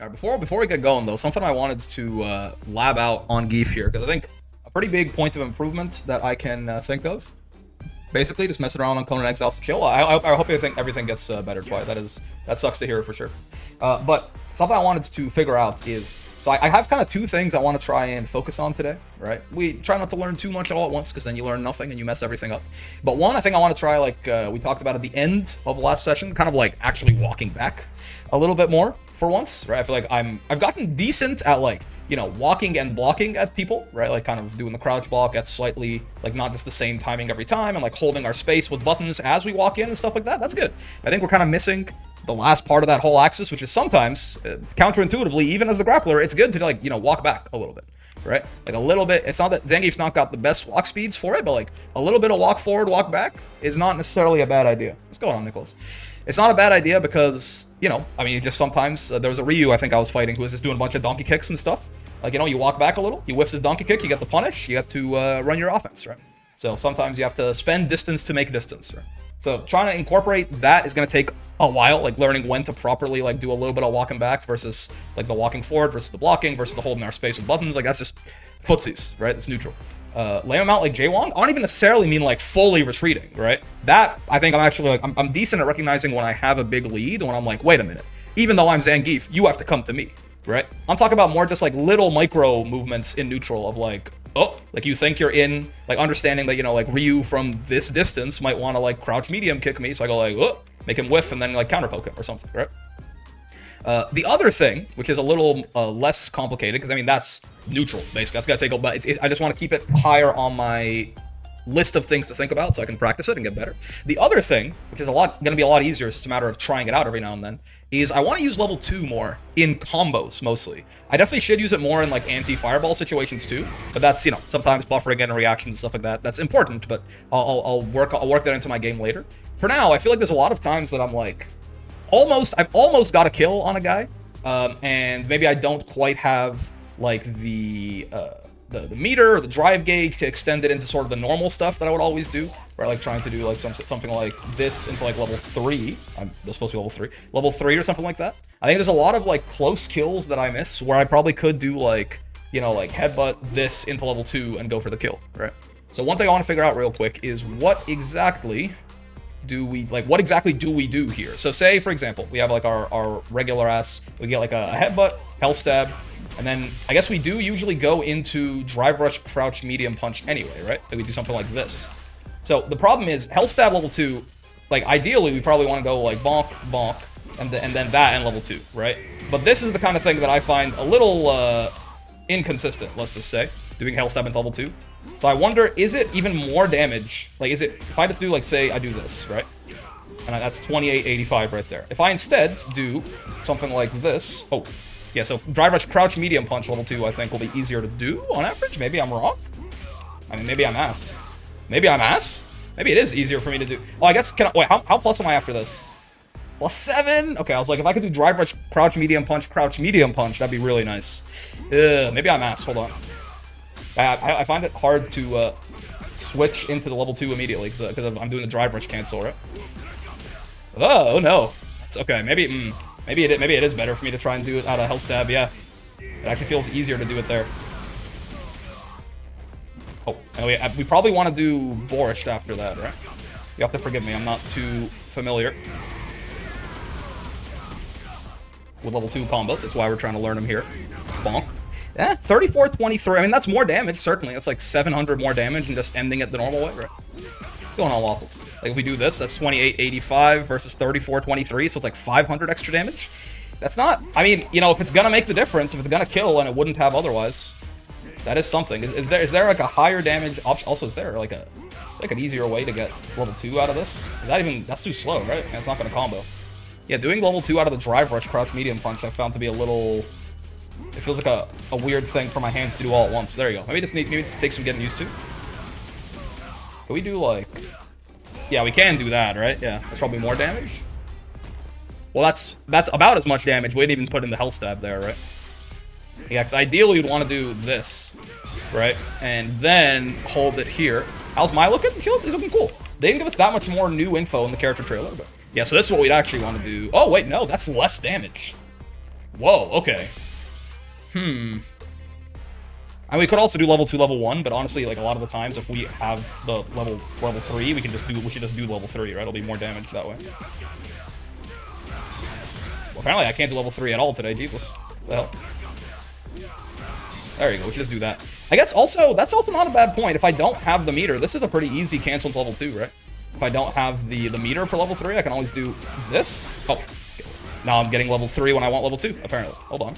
All right, before we get going though, something I wanted to lab out on Zangief here, because I think a pretty big point of improvement that I can think of. Basically, just messing around on Conan Exiles to chill. I hope you think everything gets better, Twi. That sucks to hear for sure. But something I wanted to figure out is, so I have kind of two things I want to try and focus on today, right? We try not to learn too much all at once, because then you learn nothing and you mess everything up. But one, I think I want to try, like we talked about at the end of the last session, kind of like actually walking back a little bit more for once, right? I feel like I've gotten decent at, like, you know, walking and blocking at people, right? Like kind of doing the crouch block at slightly, like, not just the same timing every time, and like holding our space with buttons as we walk in and stuff like that. That's good. I think we're kind of missing the last part of that whole axis, which is sometimes, counterintuitively, even as the grappler, it's good to, like, you know, walk back a little bit, right? Like a little bit. It's not that Zangief's not got the best walk speeds for it, but like a little bit of walk forward, walk back is not necessarily a bad idea. What's going on, Nicholas? It's not a bad idea because, you know, I mean, just sometimes there was a Ryu I think I was fighting who was just doing a bunch of donkey kicks and stuff. Like, you know, you walk back a little, he whiffs his donkey kick, you get the punish, you get to run your offense, right? So sometimes you have to spend distance to make distance, right? So trying to incorporate that is going to take a while, like learning when to properly, like, do a little bit of walking back versus like the walking forward versus the blocking versus the holding our space with buttons. Like, that's just footsies, right? It's neutral. Lay them out like J-Wong, I don't even necessarily mean like fully retreating, right? That, I think I'm actually like, I'm decent at recognizing when I have a big lead, when I'm like, wait a minute, even though I'm Zangief, you have to come to me, right? I'm talking about more just like little micro movements in neutral of like, oh, like you think you're in, like understanding that, you know, like Ryu from this distance might want to like crouch medium kick me, so I go like, oh, make him whiff and then like counter poke him or something, right? The other thing, which is a little less complicated, because I mean that's neutral basically. That's gotta take a, but I just want to keep it higher on my list of things to think about so I can practice it and get better. The other thing, which is gonna be a lot easier, it's just a matter of trying it out every now and then, is I want to use level 2 more in combos mostly. I definitely should use it more in like anti-fireball situations too, but that's, you know, sometimes buffering and reactions and stuff like that. That's important, but I'll work that into my game later. For now, I feel like there's a lot of times that I'm like, I've almost got a kill on a guy, and maybe I don't quite have like the meter or the drive gauge to extend it into sort of the normal stuff that I would always do, where I like trying to do like something like this into like level 3. They're supposed to be level 3 or something like that. I think there's a lot of like close kills that I miss where I probably could do like, you know, like headbutt this into level 2 and go for the kill, right? So one thing I want to figure out real quick is what exactly do we do here? So say, for example, we have like our regular ass, we get like a headbutt, hell stab, and then I guess we do usually go into drive rush, crouch, medium punch anyway, right? Like we do something like this. So the problem is hell stab level 2, like ideally we probably want to go like bonk, bonk, and then that in level 2, right? But this is the kind of thing that I find a little inconsistent, let's just say, doing hell stab in level 2. So I wonder, is it even more damage? Like, is it, if I just do, like, say I do this, right? And that's 2885 right there. If I instead do something like this, oh, yeah, so drive rush, crouch, medium punch level 2, I think will be easier to do on average. Maybe I'm wrong. I mean, maybe I'm ass. Maybe I'm ass. Maybe it is easier for me to do. Oh, I guess, wait, how plus am I after this? +7? Okay, I was like, if I could do drive rush, crouch, medium punch, that'd be really nice. Maybe I'm ass, hold on. I find it hard to switch into the level 2 immediately because I'm doing the drive rush cancel, right? Oh no, that's okay. Maybe it is better for me to try and do it out of hell stab. Yeah, it actually feels easier to do it there. Oh, anyway, we probably want to do borscht after that, right? You have to forgive me. I'm not too familiar with level 2 combos. That's why we're trying to learn them here. Bonk. Yeah, 3423. I mean, that's more damage, certainly. That's like 700 more damage and just ending it the normal way, right? What's going on, Waffles? Like, if we do this, that's 2885 versus 3423, so it's like 500 extra damage. That's not... I mean, you know, if it's gonna make the difference, if it's gonna kill and it wouldn't have otherwise, that is something. Is there like a higher damage option? Also, is there like an easier way to get level 2 out of this? Is that even... That's too slow, right? And it's not gonna combo. Yeah, doing level 2 out of the drive rush, crouch, medium punch, I found to be a little... It feels like a weird thing for my hands to do all at once. There you go. Maybe take some getting used to. Can we do like... Yeah, we can do that, right? Yeah, that's probably more damage. Well, that's about as much damage. We didn't even put in the hell stab there, right? Yeah, because ideally you'd want to do this, right? And then hold it here. How's my looking? He's looking cool. They didn't give us that much more new info in the character trailer, but... Yeah, so this is what we'd actually want to do. Oh, wait, no, that's less damage. Whoa, okay. I mean, we could also do level 2, level 1, but honestly, like, a lot of the times, if we have the level 3, we should just do level 3, right? It'll be more damage that way. Well, apparently, I can't do level 3 at all today, Jesus. What the hell? There you go, we should just do that. I guess also, that's also not a bad point. If I don't have the meter, this is a pretty easy cancel into level 2, right? If I don't have the meter for level 3, I can always do this. Oh, now I'm getting level 3 when I want level 2, apparently. Hold on.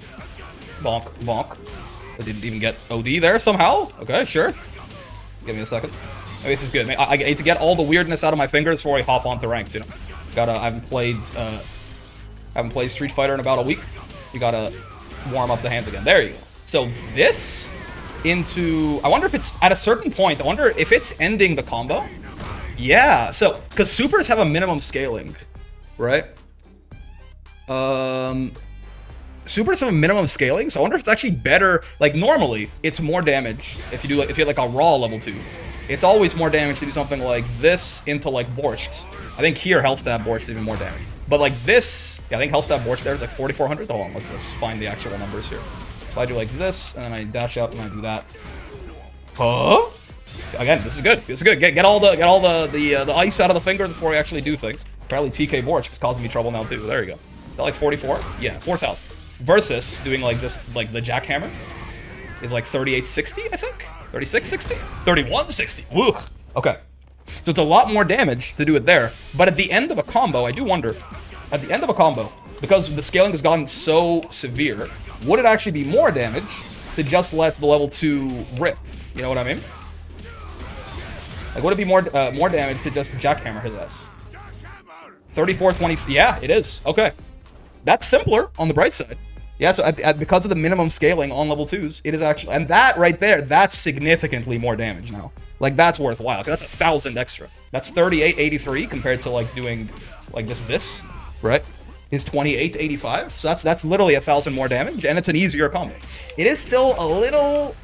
Bonk, bonk. I didn't even get OD there somehow. Okay, sure. Give me a second. Maybe this is good. I need to get all the weirdness out of my fingers before I hop onto ranked, you know. I haven't played Street Fighter in about a week. You gotta warm up the hands again. There you go. So this into... I wonder if it's... At a certain point, I wonder if it's ending the combo. Yeah, so... Because supers have a minimum scaling, right? Supers have a minimum scaling, so I wonder if it's actually better. Like, normally, it's more damage if you have like a raw level 2. It's always more damage to do something like this into like Borscht. I think here Hell Stab Borscht is even more damage. But like this, yeah, I think Hell Stab Borscht there is like 4,400. Hold on, let's find the actual numbers here. So I do like this, and then I dash up and I do that. Huh? Again, this is good. This is good. Get all the ice out of the finger before we actually do things. Apparently TK Borscht is causing me trouble now too. There you go. Is that like 44? Yeah, 4,000. Versus doing like just like the jackhammer is like 3860, I think. 3660? 3160. Woo. Okay. So it's a lot more damage to do it there. But at the end of a combo, I do wonder, at the end of a combo, because the scaling has gotten so severe, would it actually be more damage to just let the level 2 rip? You know what I mean? Like, would it be more damage to just jackhammer his ass? 3420. Yeah, it is. Okay. That's simpler on the bright side. Yeah, so because of the minimum scaling on level 2s, it is actually... And that right there, that's significantly more damage now. Like, that's worthwhile. That's 1,000 extra. That's 3883 compared to, like, doing, like, just this, right? Is 2885. So that's literally 1,000 more damage, and it's an easier combo. It is still a little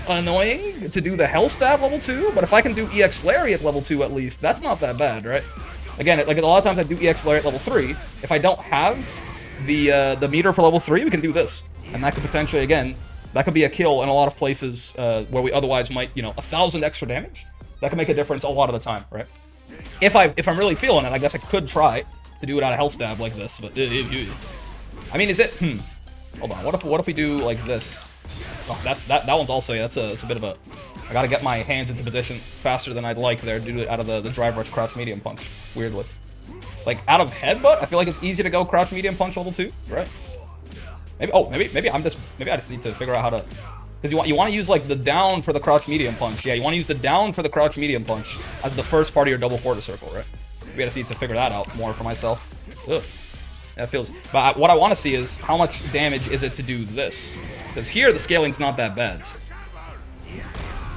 annoying to do the Hell Stab level 2, but if I can do EX Lariat level 2 at least, that's not that bad, right? Again, like a lot of times I do EX Lariat level 3. If I don't have the meter for level 3, we can do this. And that could potentially, again, that could be a kill in a lot of places where we otherwise might, you know, 1,000 extra damage. That could make a difference a lot of the time, right? If I'm really feeling it, I guess I could try to do it out of Hell Stab like this, but... I mean, is it... Hold on, what if we do like this? Oh, that one's also, yeah, it's a bit of a... I gotta get my hands into position faster than I'd like there, do it out of the drive rush crouch medium punch, weirdly. Like, out of headbutt, I feel like it's easy to go crouch medium punch level 2, right? Maybe I just need to figure out how to... Because you want to use, like, the down for the crouch medium punch. Yeah, you want to use the down for the crouch medium punch as the first part of your double quarter circle, right? Maybe I just need to figure that out more for myself. Ugh. That feels... But what I want to see is how much damage is it to do this? Because here, the scaling's not that bad.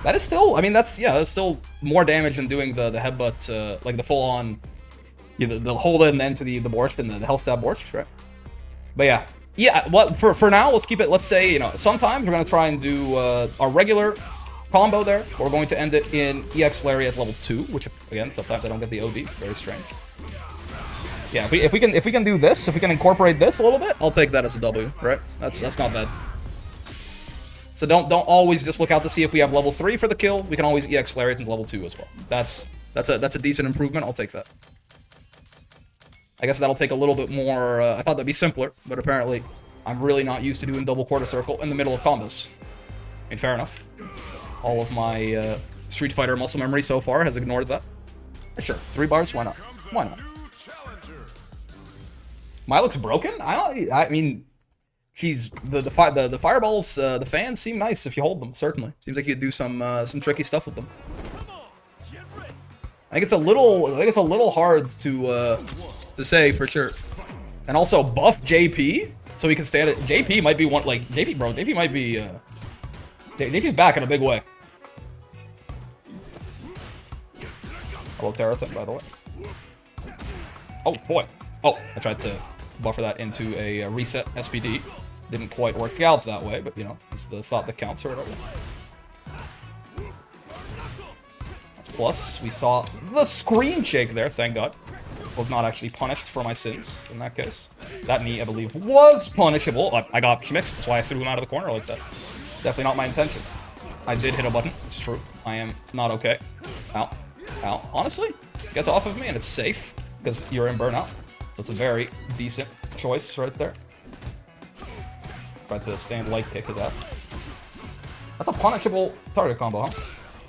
That is still... I mean, that's still more damage than doing the headbutt, like, the full-on... Yeah, the hold in then to the Borscht and the Hell Stab Borscht, right? But yeah. Yeah, well, for now, let's keep it... Let's say, you know, sometimes we're going to try and do our regular combo there. We're going to end it in EX Lariat level 2, which, again, sometimes I don't get the OD. Very strange. Yeah, if we can do this, if we can incorporate this a little bit, I'll take that as a W, right? That's not bad. So don't always just look out to see if we have level 3 for the kill. We can always EX Lariat into level 2 as well. That's a decent improvement. I'll take that. I guess that'll take a little bit more. I thought that'd be simpler, but apparently I'm really not used to doing double quarter circle in the middle of combos. I mean, fair enough. All of my Street Fighter muscle memory so far has ignored that. Sure, 3 bars. Why not? Why not? My looks broken? I mean, she's the fireballs. The fans seem nice if you hold them. Certainly, seems like you could do some tricky stuff with them. I think it's a little hard to say for sure. And also buff JP so he can stand it. JP might be one, like, JP might be, JP's back in a big way. Hello, Terrathan, by the way. Oh, boy. Oh, I tried to buffer that into a reset SPD. Didn't quite work out that way, but, you know, it's the thought that counts or whatever. That's plus. We saw the screen shake there, thank God. was not actually punished for my sins in that case. That knee, I believe, was punishable. I got mixed, that's why I threw him out of the corner like that. Definitely not my intention. I did hit a button, it's true. I am not okay. Ow. Ow. Honestly, gets off of me and it's safe, because you're in burnout. So it's a very decent choice right there. Tried to stand light kick his ass. That's a punishable target combo, huh?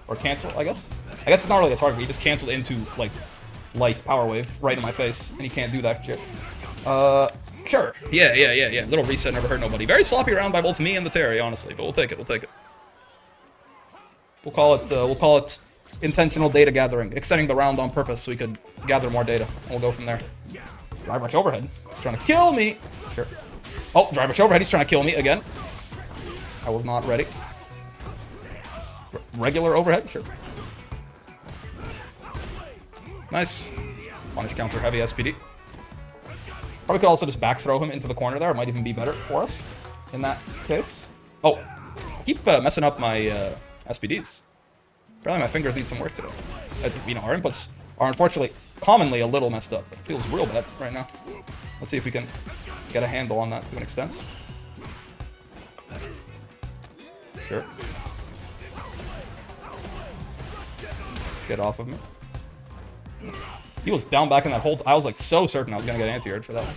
Or cancel, I guess? I guess it's not really a target, he just canceled into, like, light power wave right in my face, and he can't do that shit. Sure. Yeah. Little reset never hurt nobody. Very sloppy round by both me and the Terry, honestly, but we'll take it, we'll take it. We'll call it intentional data gathering, extending the round on purpose so we could gather more data, and we'll go from there. Drive rush overhead. He's trying to kill me. Sure. Oh, drive rush overhead. He's trying to kill me again. I was not ready. Regular overhead. Sure. Nice. Punish counter heavy SPD. Probably could also just back throw him into the corner there. It might even be better for us in that case. Oh, I keep messing up my SPDs. Apparently my fingers need some work today. You know, our inputs are unfortunately commonly a little messed up. It feels real bad right now. Let's see if we can get a handle on that to an extent. Sure. Get off of me. He was down back in that whole... I was like so certain I was gonna get anti-aired for that one.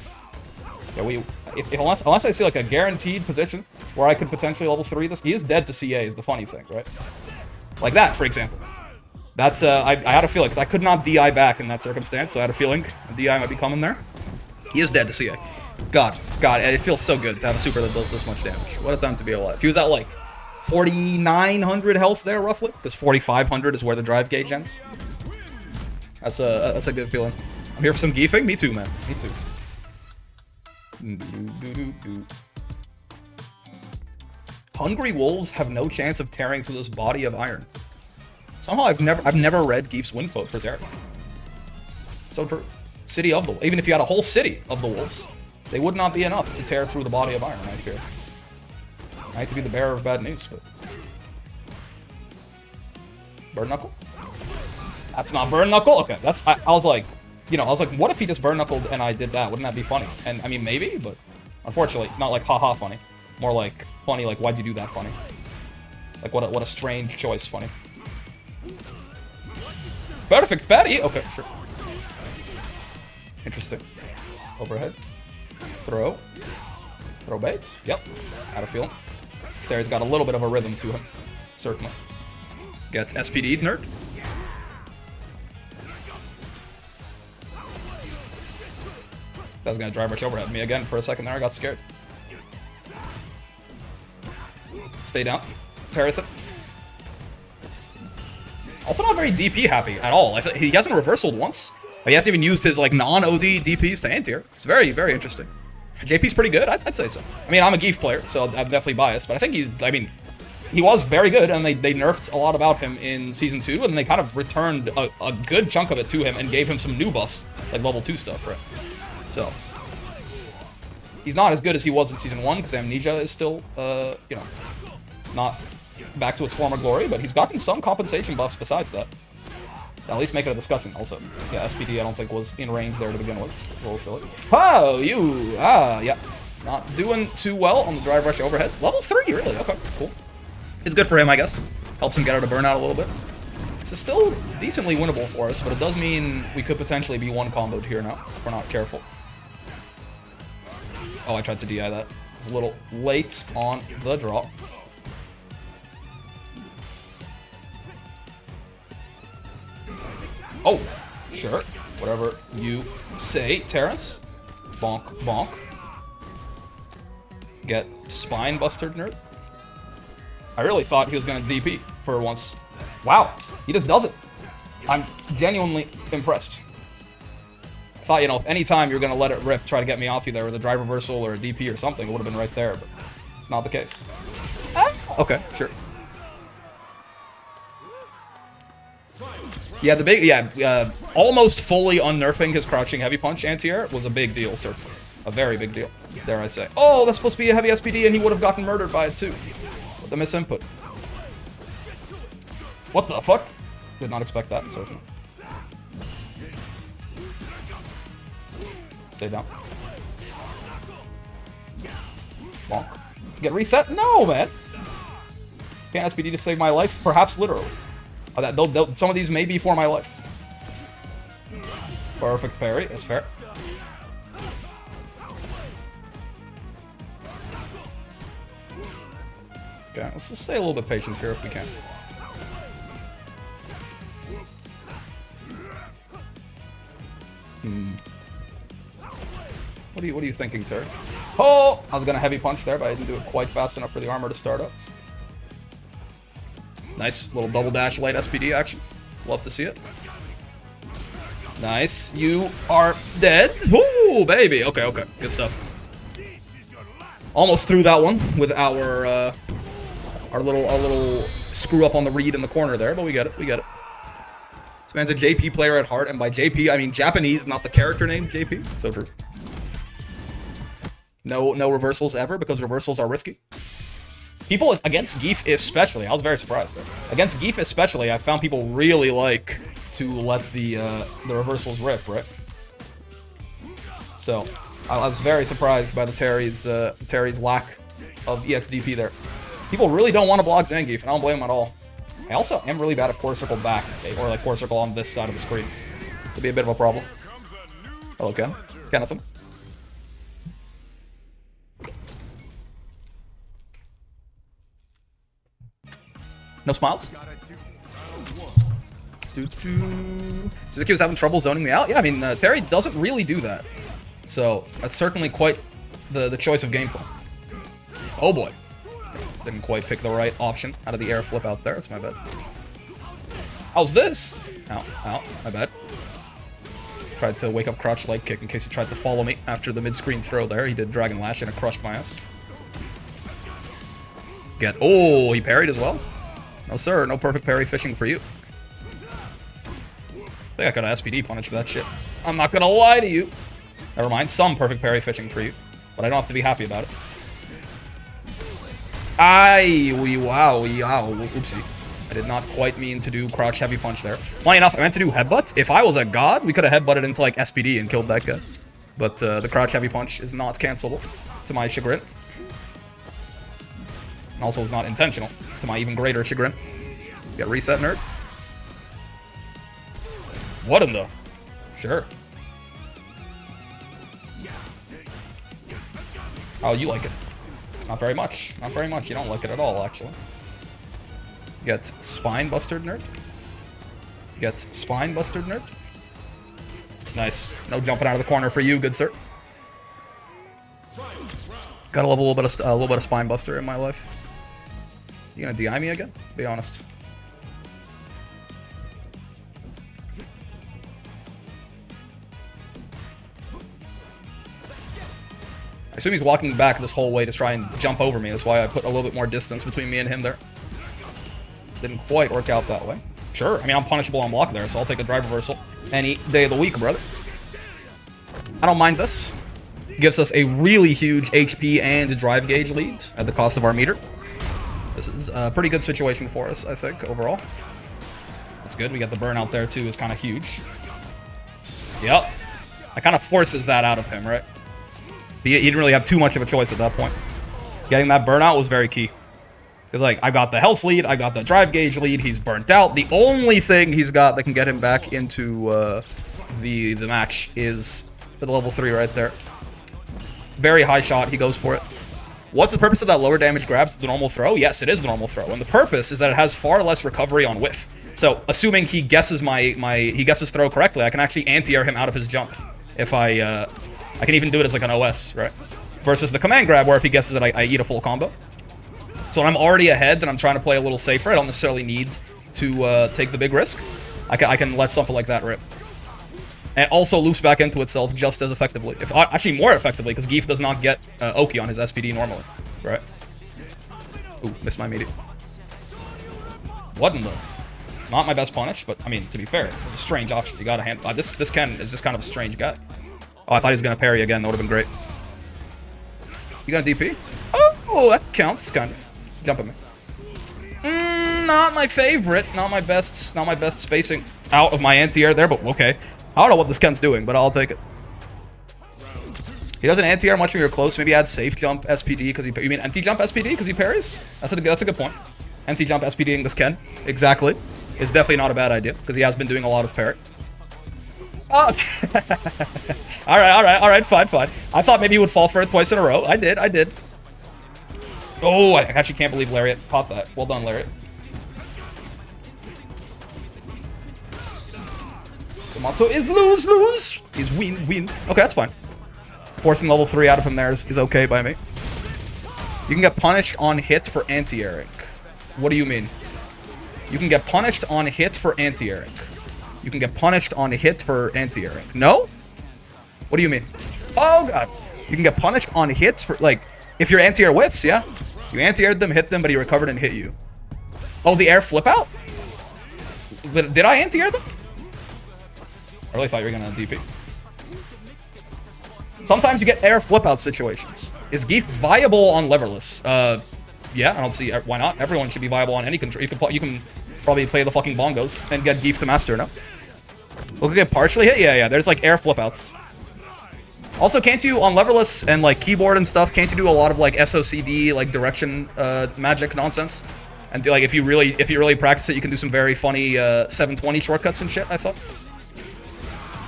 Yeah, unless I see like a guaranteed position where I could potentially level 3 this, he is dead to CA is the funny thing, right? Like that, for example. That's, I had a feeling, because I could not DI back in that circumstance, so I had a feeling a DI might be coming there. He is dead to CA. God, it feels so good to have a super that does this much damage. What a time to be alive. He was at like 4,900 health there, roughly, because 4,500 is where the drive gauge ends. That's a good feeling. I'm here for some geefing? Me too, man. Me too. Hungry wolves have no chance of tearing through this body of iron. Somehow I've never read Geef's win quote for tearing. So true. City of the Wolves. Even if you had a whole city of the wolves, they would not be enough to tear through the body of iron, I fear. I hate to be the bearer of bad news, but... Burn knuckle? That's not burn knuckle? Okay, that's... I was like... You know, I was like, what if he just burn knuckled and I did that? Wouldn't that be funny? And, I mean, maybe, but... Unfortunately, not like haha funny. More like funny, like why'd you do that funny? Like what a strange choice funny. Perfect patty! Okay, sure. Interesting. Overhead. Throw. Throw bait. Yep. Had a feeling. Stairs got a little bit of a rhythm to him. Certainly. Get SPD'd, nerd. That was gonna drive rush overhead me again for a second there. I got scared. Stay down. Terrace it. Also not very DP happy at all. He hasn't reversaled once. He hasn't even used his like non-OD DPs to anti-air. It's very, very interesting. JP's pretty good. I'd say so. I mean, I'm a Geef player, so I'm definitely biased. But I think he was very good, and they nerfed a lot about him in Season 2, and they kind of returned a good chunk of it to him and gave him some new buffs, like level 2 stuff, right? So, he's not as good as he was in Season 1, because Amnesia is still, you know, not back to its former glory, but he's gotten some compensation buffs besides that. At least make it a discussion, also. Yeah, SPD I don't think was in range there to begin with. A little silly. Oh, yeah. Not doing too well on the drive rush overheads. Level 3, really? Okay, cool. It's good for him, I guess. Helps him get out of burnout a little bit. This is still decently winnable for us, but it does mean we could potentially be one comboed here now, if we're not careful. Oh, I tried to DI that. It's a little late on the draw. Oh, sure. Whatever you say, Terrence. Bonk, bonk. Get spine bustered, nerd. I really thought he was going to DP for once. Wow, he just does it. I'm genuinely impressed. I thought, you know, if any time you're going to let it rip, try to get me off you there with a drive reversal or a DP or something, it would have been right there, but it's not the case. Okay, sure. Yeah, almost fully unnerfing his crouching heavy punch anti-air was a big deal, sir. A very big deal, dare I say. Oh, that's supposed to be a heavy SPD, and he would have gotten murdered by it too. With the misinput. What the fuck? Did not expect that, certainly. Stay down. Bonk. Get reset? No, man. Can't SPD to save my life? Perhaps literally. Some of these may be for my life. Perfect parry. That's fair. Okay, let's just stay a little bit patient here if we can. What are you thinking, Terry? Oh! I was gonna heavy punch there, but I didn't do it quite fast enough for the armor to start up. Nice little double dash light SPD action. Love to see it. Nice. You are dead. Ooh, baby. Okay, okay. Good stuff. Almost threw that one with our little screw up on the read in the corner there, but we get it. We get it. This man's a JP player at heart, and by JP I mean Japanese, not the character name JP. So true. No reversals ever, because reversals are risky. People against Zangief especially, I was very surprised. Against Zangief especially, I found people really like to let the reversals rip, right? So I was very surprised by the Terry's lack of EXDP there. People really don't want to block Zangief, and I don't blame them at all. I also am really bad at quarter circle back, okay? Or like quarter circle on this side of the screen. Could be a bit of a problem. Hello, Ken. Kennethan. No smiles? Suzuki was having trouble zoning me out? Yeah, I mean, Terry doesn't really do that. So, that's certainly quite the choice of gameplay. Oh boy. Didn't quite pick the right option out of the air flip out there. That's my bad. How's this? Ow, ow, my bad. Tried to wake up crouch leg kick in case he tried to follow me after the mid-screen throw there. He did Dragon Lash and it crushed my ass. Oh, he parried as well? No sir, no perfect parry fishing for you. I think I got an SPD punish for that shit. I'm not gonna lie to you. Never mind, some perfect parry fishing for you. But I don't have to be happy about it. Wow, oopsie. I did not quite mean to do crouch heavy punch there. Funny enough, I meant to do headbutt. If I was a god, we could have headbutted into like SPD and killed that guy. But the crouch heavy punch is not cancelable, to my chagrin. And also is not intentional, to my even greater chagrin. Get reset, nerd. What in the? Sure. Oh, you like it. Not very much. Not very much. You don't like it at all, actually. Get spine bustered, nerd. Get spine bustered, nerd. Nice. No jumping out of the corner for you, good sir. Gotta love a little bit of spine buster in my life. You gonna DI me again? Be honest. I assume he's walking back this whole way to try and jump over me. That's why I put a little bit more distance between me and him there. Didn't quite work out that way. Sure, I mean, I'm punishable on block there, so I'll take a drive reversal any day of the week, brother. I don't mind this. Gives us a really huge HP and drive gauge lead at the cost of our meter. This is a pretty good situation for us, I think, overall. That's good. We got the burnout there, too, is kind of huge. Yep. That kind of forces that out of him, right? He didn't really have too much of a choice at that point. Getting that burnout was very key. Because, like, I got the health lead, I got the drive gauge lead, he's burnt out. The only thing he's got that can get him back into the match is the level 3 right there. Very high shot, he goes for it. What's the purpose of that lower damage grabs? The normal throw? Yes, it is the normal throw. And the purpose is that it has far less recovery on whiff. So, assuming he guesses he guesses throw correctly, I can actually anti-air him out of his jump. If I can even do it as like an OS, right? Versus the command grab, where if he guesses it, I eat a full combo. So when I'm already ahead and I'm trying to play a little safer, I don't necessarily need to take the big risk. I can let something like that rip. And it also loops back into itself just as effectively. Actually more effectively, because Zangief does not get Oki on his SPD normally, right? Ooh, missed my meteor. What in the... Not my best punish, but, I mean, to be fair, it's a strange option. You gotta handle... This Ken is just kind of a strange guy. Oh, I thought he was gonna parry again. That would've been great. You got a DP? Oh, that counts, kind of. Jump at me. Not my favorite. Not my best spacing out of my anti-air there, but okay. I don't know what this Ken's doing, but I'll take it. He doesn't anti-air much when you're close. Maybe add safe jump SPD because he... You mean empty jump SPD because he parries? That's a good point. Empty jump SPDing this Ken. Exactly. Is definitely not a bad idea because he has been doing a lot of parry. Oh. Alright, fine. I thought maybe he would fall for it twice in a row. I did. Oh, I actually can't believe Lariat caught that. Well done, Lariat. Komatsu is lose. He's win. Okay, that's fine. Forcing level 3 out of him there is okay by me. You can get punished on hit for anti-airing. What do you mean? You can get punished on hit for anti-airing. You can get punished on hit for anti-airing. No? What do you mean? Oh, God. You can get punished on hits for, like, if your anti-air whiffs, yeah? You anti-aired them, hit them, but he recovered and hit you. Oh, the air flip out? Did I anti-air them? I really thought you were going to DP. Sometimes you get air flip out situations. Is Geef viable on leverless? Yeah, I don't see why not. Everyone should be viable on any control. You can probably play the fucking bongos and get Geef to master, no? Look, get partially hit? Yeah. There's like air flip outs. Also, can't you, on leverless and like keyboard and stuff, can't you do a lot of like SOCD, like direction magic nonsense? And do, like, if you really practice it, you can do some very funny 720 shortcuts and shit, I thought.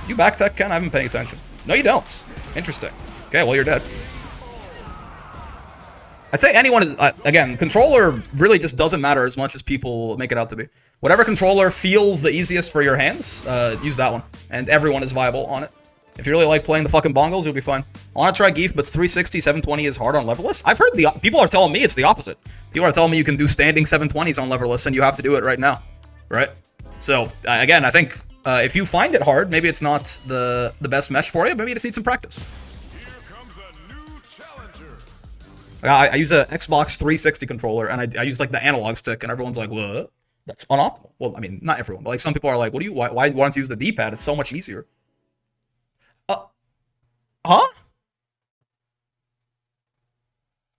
You back tech, Ken? I haven't been paying attention. No, you don't. Interesting. Okay, well, you're dead. I'd say anyone is, again, controller really just doesn't matter as much as people make it out to be. Whatever controller feels the easiest for your hands, use that one. And everyone is viable on it. If you really like playing the fucking bongos, you'll be fine. I want to try Geef, but 360, 720 is hard on leverless. I've heard people are telling me it's the opposite. People are telling me you can do standing 720s on leverless and you have to do it right now. Right? So, again, I think if you find it hard, maybe it's not the best mesh for you. Maybe you just need some practice. I use a Xbox 360 controller, and I use like the analog stick, and everyone's like, "What? That's unoptimal." Well, I mean, not everyone, but like some people are like, why don't you use the D-pad? It's so much easier." Huh?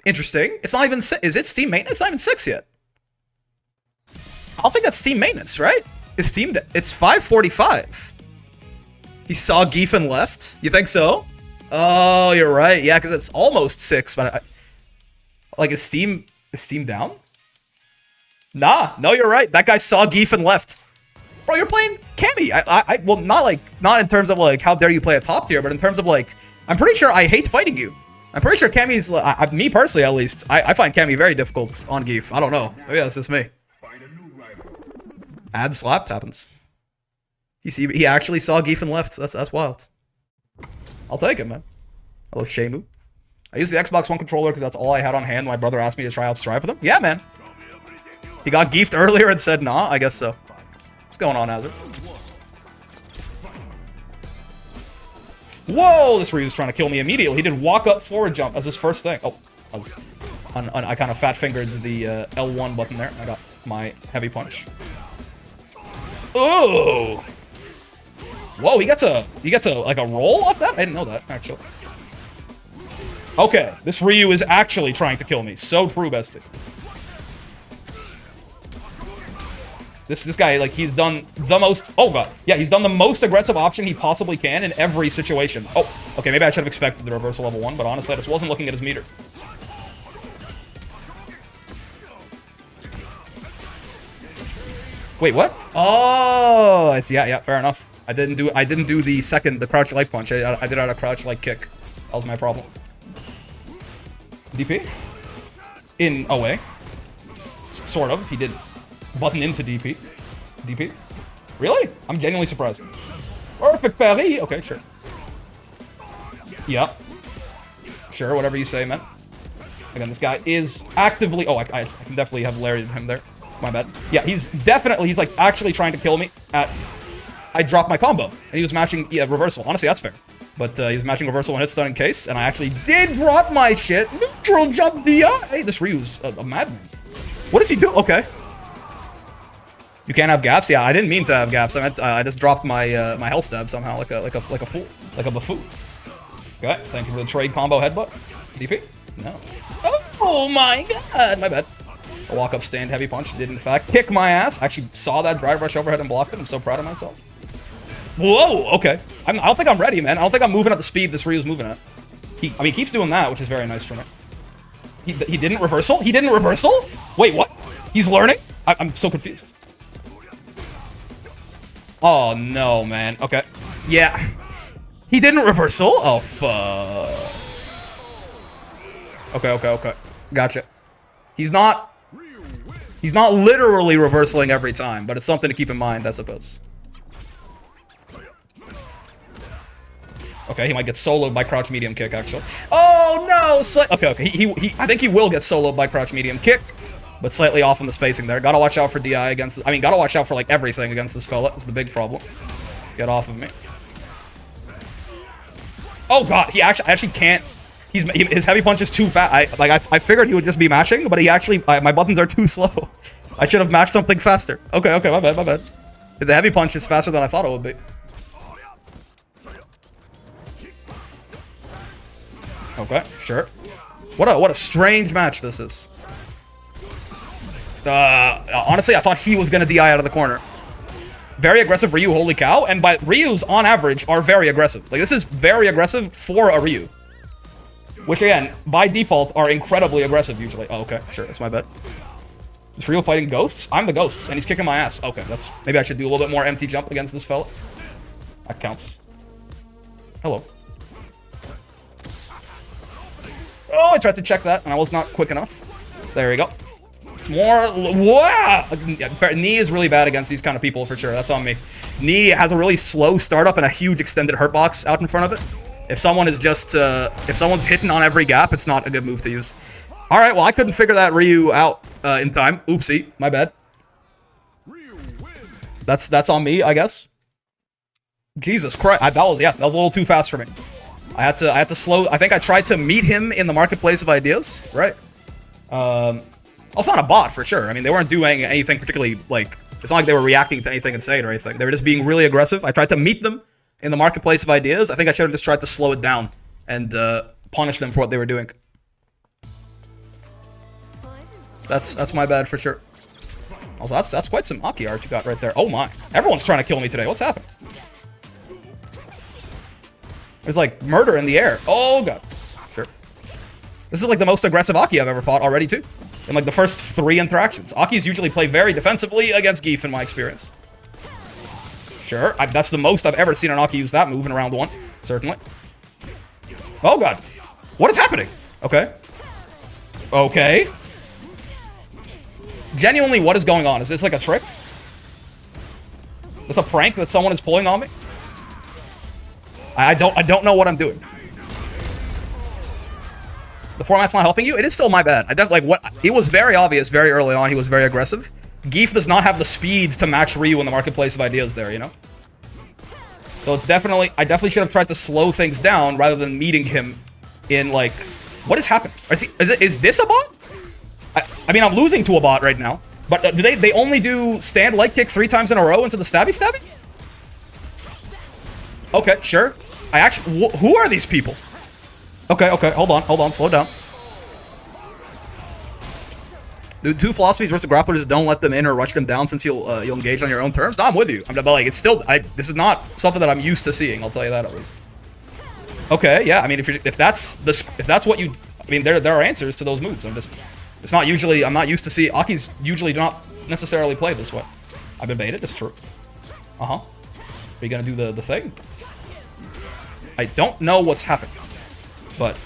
Interesting. It's not even, is it Steam maintenance? It's not even 6 yet. I don't think that's Steam maintenance, right? It's 5:45. He saw Geef and left? You think so? Oh, you're right. Yeah, because it's almost 6, but like, is Steam down? Nah, no, you're right. That guy saw Geef and left. Bro, you're playing Cammy. Well, not in terms of like, how dare you play a top tier, but in terms of like, I'm pretty sure I hate fighting you. I'm pretty sure Cammy's, me personally at least, I find Cammy very difficult on Geef. I don't know. Maybe that's just me. Ad slapped happens. He actually saw Geef and left. That's wild. I'll take it, man. Hello, Shamu. I used the Xbox One controller because that's all I had on hand. My brother asked me to try out Strive with him. Yeah, man. He got geefed earlier and said, nah, I guess so. What's going on, Hazard? Whoa, this Ryu's trying to kill me immediately. He did walk up forward jump as his first thing. Oh, I kind of fat fingered the L1 button there. I got my heavy punch. Oh! Whoa, he gets a like a roll off that? I didn't know that, actually. Okay, this Ryu is actually trying to kill me. So true, bestie. This guy, like, he's done the most... Oh, God. Yeah, he's done the most aggressive option he possibly can in every situation. Oh, okay, maybe I should have expected the reversal level 1, but honestly, I just wasn't looking at his meter. Wait, what? Oh, it's... Yeah, fair enough. I didn't do the crouch light punch. I did out a crouch light kick. That was my problem. DP? In a way. Sort of. He did button into DP. DP? Really? I'm genuinely surprised. Perfect parry! Okay, sure. Yeah. Sure, whatever you say, man. Again, this guy is actively... Oh, I can definitely have lariated him there. My bad. Yeah, he's like actually trying to kill me at... I dropped my combo, and he was mashing reversal. Honestly, that's fair. But he was mashing reversal and hit stun in case, and I actually did drop my shit. Neutral jump via. Hey, this Ryu's a madman. What does he do? Okay. You can't have gaps? Yeah, I didn't mean to have gaps. I meant I just dropped my my health stab somehow, like a fool, like a buffoon. Okay, thank you for the trade combo headbutt. DP? No. Oh my god, my bad. The walk up stand heavy punch did in fact kick my ass. I actually saw that drive rush overhead and blocked it. I'm so proud of myself. Whoa, okay. I don't think I'm ready, man. I don't think I'm moving at the speed this Ryu's moving at. I mean, he keeps doing that, which is very nice for me. He didn't reversal? He didn't reversal? Wait, what? He's learning? I'm so confused. Oh, no, man. Okay. Yeah. He didn't reversal? Oh, fuck. Okay. Gotcha. He's not literally reversaling every time, but it's something to keep in mind, I suppose. Okay, he might get soloed by crouch medium kick, actually. Oh, no! Okay. I think he will get soloed by crouch medium kick, but slightly off in the spacing there. Gotta watch out for DI against... I mean, gotta watch out for, like, everything against this fella. Is the big problem. Get off of me. Oh, God. He actually can't... His heavy punch is too fast. I figured he would just be mashing, but he actually... my buttons are too slow. I should have mashed something faster. Okay, my bad. The heavy punch is faster than I thought it would be. Okay, sure. What a strange match this is. Honestly, I thought he was gonna DI out of the corner. Very aggressive Ryu, holy cow. And Ryus, on average, are very aggressive. Like, this is very aggressive for a Ryu. Which, again, by default, are incredibly aggressive, usually. Oh, okay, sure, that's my bet. Is Ryu fighting ghosts? I'm the ghosts, and he's kicking my ass. Okay, maybe I should do a little bit more empty jump against this fella. That counts. Hello. Oh, I tried to check that, and I was not quick enough. There we go. It's more... Wow! Knee is really bad against these kind of people, for sure. That's on me. Knee has a really slow startup and a huge extended hurt box out in front of it. If someone is just... if someone's hitting on every gap, it's not a good move to use. Alright, well, I couldn't figure that Ryu out in time. Oopsie. My bad. That's on me, I guess. Jesus Christ. That was a little too fast for me. I had to slow... I think I tried to meet him in the marketplace of ideas, right? Also not a bot, for sure. I mean, they weren't doing anything particularly, like... It's not like they were reacting to anything insane or anything. They were just being really aggressive. I tried to meet them in the marketplace of ideas. I think I should have just tried to slow it down and punish them for what they were doing. That's my bad, for sure. Also, that's quite some Aki art you got right there. Oh my. Everyone's trying to kill me today. What's happening? There's like murder in the air. Oh god. Sure. This is like the most aggressive Aki I've ever fought already too. In like the first 3 interactions. Akis usually play very defensively against Zangief in my experience. Sure. That's the most I've ever seen an Aki use that move in round 1. Certainly. Oh god. What is happening? Okay. Okay. Genuinely, what is going on? Is this like a trick? Is this a prank that someone is pulling on me? I don't know what I'm doing. The format's not helping you? It is still my bad. It was very obvious very early on he was very aggressive. Zangief does not have the speeds to match Ryu in the marketplace of ideas there, you know? So it's definitely... I definitely should have tried to slow things down rather than meeting him in, like... What is happening? Is this a bot? I mean, I'm losing to a bot right now. But do they only do stand leg kick 3 times in a row into the stabby? Okay, sure. Who are these people? Okay, hold on, slow down. The 2 philosophies versus grapplers is don't let them in or rush them down since you'll engage on your own terms. No, I'm with you. But like, it's still, this is not something that I'm used to seeing. I'll tell you that at least. Okay, yeah. I mean, if that's what you, I mean, there are answers to those moves. It's not usually. I'm not used to see Akis usually do not necessarily play this way. I've been baited. It's true. Are you gonna do the thing? I don't know what's happening. But,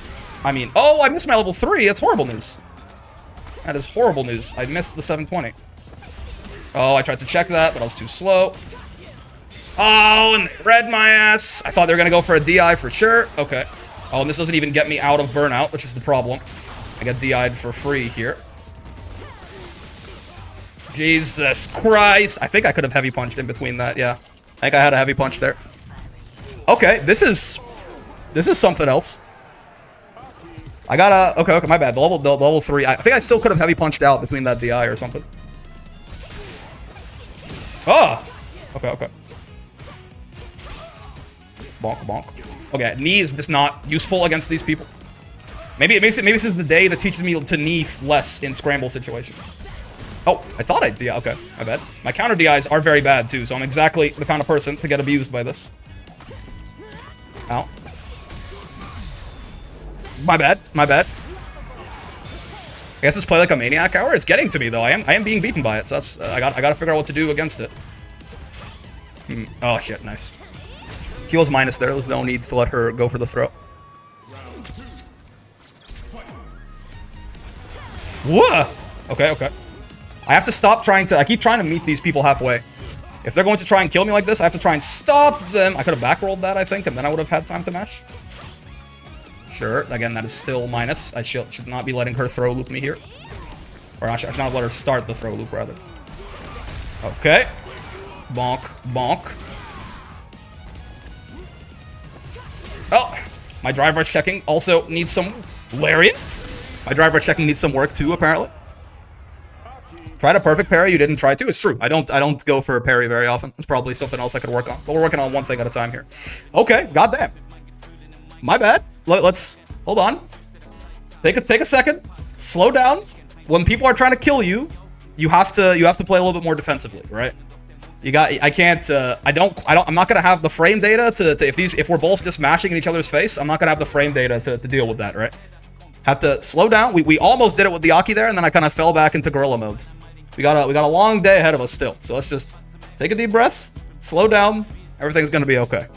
I mean, oh, I missed my level 3. That's horrible news. That is horrible news. I missed the 720. Oh, I tried to check that, but I was too slow. Oh, and they read my ass. I thought they were going to go for a DI for sure. Okay. Oh, and this doesn't even get me out of burnout, which is the problem. I got DI'd for free here. Jesus Christ. I think I could have heavy punched in between that, yeah. I think I had a heavy punch there. Okay, this is something else. I got a... Okay, my bad. The level 3. I think I still could have heavy punched out between that DI or something. Oh! Okay. Bonk. Okay, knee is just not useful against these people. Maybe this is the day that teaches me to knee less in scramble situations. Oh, I thought I... DI. Okay, my bad. My counter DIs are very bad, too, so I'm exactly the kind of person to get abused by this. Ow. My bad. My bad. I guess it's play like a maniac hour. It's getting to me though. I am being beaten by it. So that's I gotta figure out what to do against it. Oh shit, nice. She was minus there. There's no need to let her go for the throw. Whoa! Okay, okay. I have to stop trying to... I keep trying to meet these people halfway. If they're going to try and kill me like this, I have to try and stop them. I could have backrolled that, I think, and then I would have had time to mash. Sure. Again, that is still minus. I should not be letting her throw loop me here. Or I should not let her start the throw loop, rather. Okay. Bonk. Bonk. Oh! My drive rush checking also needs some... Lariat? My drive rush checking needs some work, too, apparently. Tried a perfect parry, you didn't try to. It's true. I don't go for a parry very often. It's probably something else I could work on. But we're working on one thing at a time here. Okay, goddamn. My bad. Let's hold on. Take a second. Slow down. When people are trying to kill you, you have to play a little bit more defensively, right? I'm not gonna have the frame data if we're both just mashing in each other's face, I'm not gonna have the frame data to deal with that, right? Have to slow down. We almost did it with the Aki there, and then I kind of fell back into gorilla mode. We got a long day ahead of us still. So let's just take a deep breath, slow down. Everything's gonna be okay.